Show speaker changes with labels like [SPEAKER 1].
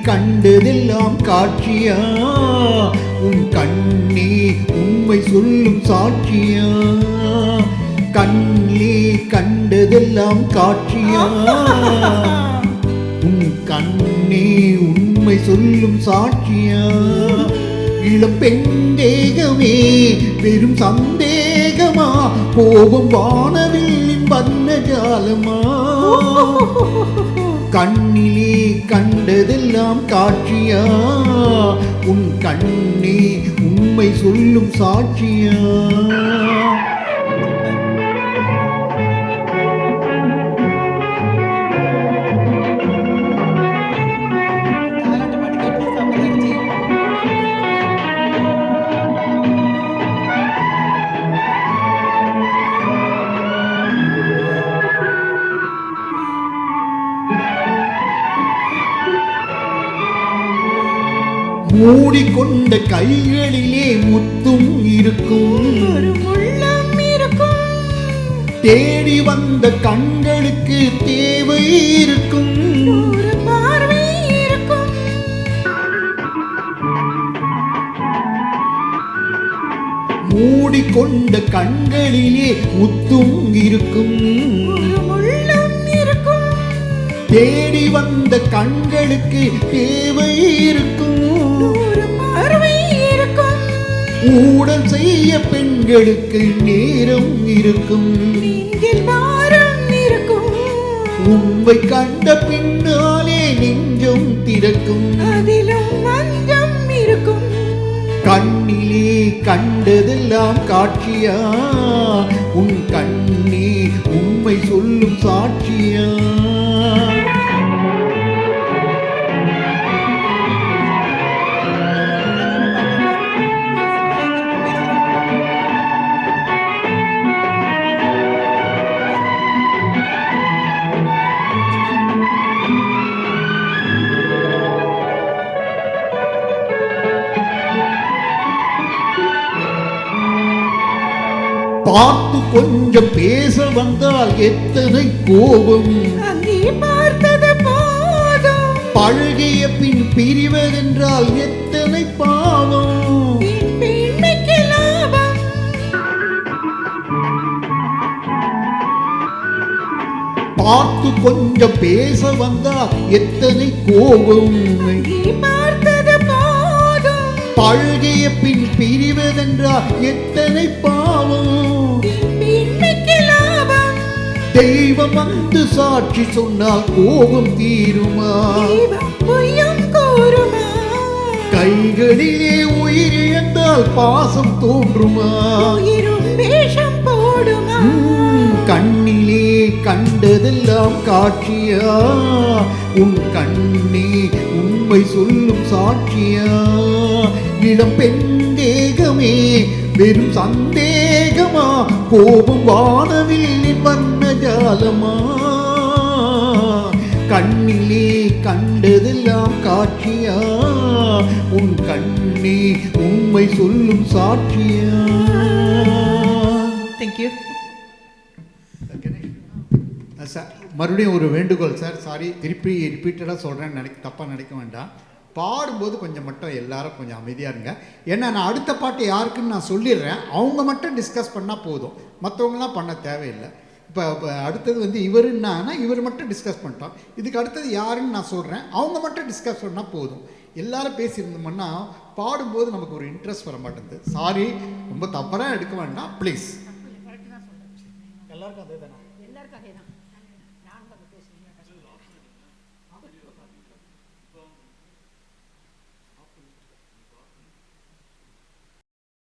[SPEAKER 1] கண்டதெல்லாம் காட்சியா உன் கண்ணே உண்மை சொல்லும் சாட்சியா கண்ணே கண்டதெல்லாம் காட்சியா உன் கண்ணே உண்மை சொல்லும் சாட்சியா இளம் பெண்டேகமே வெறும் சந்தேகமா கோபம் வானவில்லின் வண்ண ஜாலமா கண்ணிலே கண்டதெல்லாம் காட்சியா உன் கண்ணே உண்மை சொல்லும் சாட்சியா மூடிக்கொண்ட கைகளிலே முத்தும் இருக்கும்
[SPEAKER 2] ஒரு முள்ளம் இருக்கும்
[SPEAKER 1] தேடி வந்த கண்களுக்கு தேவை இருக்கும்
[SPEAKER 2] ஒரு பார்வை இருக்கும்
[SPEAKER 1] மூடிக்கொண்ட கண்களிலே முத்தும் இருக்கும்
[SPEAKER 2] ஒரு முள்ளம் இருக்கும்
[SPEAKER 1] தேடி வந்த கண்களுக்கு தேவை இருக்கும்
[SPEAKER 2] ஒரு பார்வை இருக்கும்
[SPEAKER 1] ஊடல் செய்ய பெண்களுக்கு நேரம் இருக்கும்
[SPEAKER 2] நெஞ்சில் பாரம் இருக்கும்
[SPEAKER 1] உண்மை கண்ட பின்னாலே நெஞ்சம் திறக்கும்
[SPEAKER 2] அதிலும் வஞ்சம் இருக்கும்
[SPEAKER 1] கண்ணிலே கண்டதெல்லாம் காட்சியா உன் கண்ணே உண்மை சொல்லும் சாட்சியா பார்த்து கொஞ்சம் பேச வந்தால் எத்தனை கோபம்
[SPEAKER 2] அங்கே பார்த்தது போதும்
[SPEAKER 1] பழகிய பின் பிரிவதென்றால் எத்தனை பாவம்
[SPEAKER 2] என் பெண்மைக்கு லாபம்
[SPEAKER 1] பார்த்து கொஞ்சம் பேச வந்தால் எத்தனை கோபம்
[SPEAKER 2] அங்கே பார்த்தது போதும்
[SPEAKER 1] பழகிய பின் பிரிவதென்றால் எத்தனை பாவம் தெய்வம் வந்து சாட்சி சொன்னால் கோபம் தீருமா கைகளிலே உயிர் இழந்தால் பாசம் தோன்றுமா கண்ணிலே கண்டதெல்லாம் காட்சியா உன் கண்ணே உண்மை சொல்லும் சாட்சியா இளம் பெண்டேகமே வெறும் சந்தேகமா கோபம் வானவில்லின் வண்ண ஜாலமா கண்ணிலே கண்டதெல்லாம் காட்சியா உன் கண்ணே உண்மை சொல்லும் சாட்சியா.
[SPEAKER 2] Thank you
[SPEAKER 1] sir. மறுபடியும் ஒரு வேண்டுகோள் சார், சாரி திருப்பி ரிப்பீட்டடாக சொல்கிறேன்னு தப்பாக நினைக்க வேண்டாம். பாடும்போது கொஞ்சம் மட்டும் எல்லாரும் கொஞ்சம் அமைதியாக இருங்க. ஏன்னா நான் அடுத்த பாட்டு யாருக்குன்னு நான் சொல்லிடுறேன், அவங்க மட்டும் டிஸ்கஸ் பண்ணால் போதும், மற்றவங்களாம் பண்ண தேவையில்லை. இப்போ அடுத்தது வந்து இவருன்னா இவர் மட்டும் டிஸ்கஸ் பண்ணிட்டோம், இதுக்கு அடுத்தது யாருன்னு நான் சொல்கிறேன், அவங்க மட்டும் டிஸ்கஸ் பண்ணால் போதும். எல்லாரும் பேசியிருந்தோம்னா பாடும்போது நமக்கு ஒரு இன்ட்ரெஸ்ட் வர மாட்டேங்குது. சாரி, ரொம்ப தப்பராக எடுக்க வேண்டாம் ப்ளீஸ். எல்லாருக்கும் அதே தானே? எல்லாருக்கும் அதே தான்.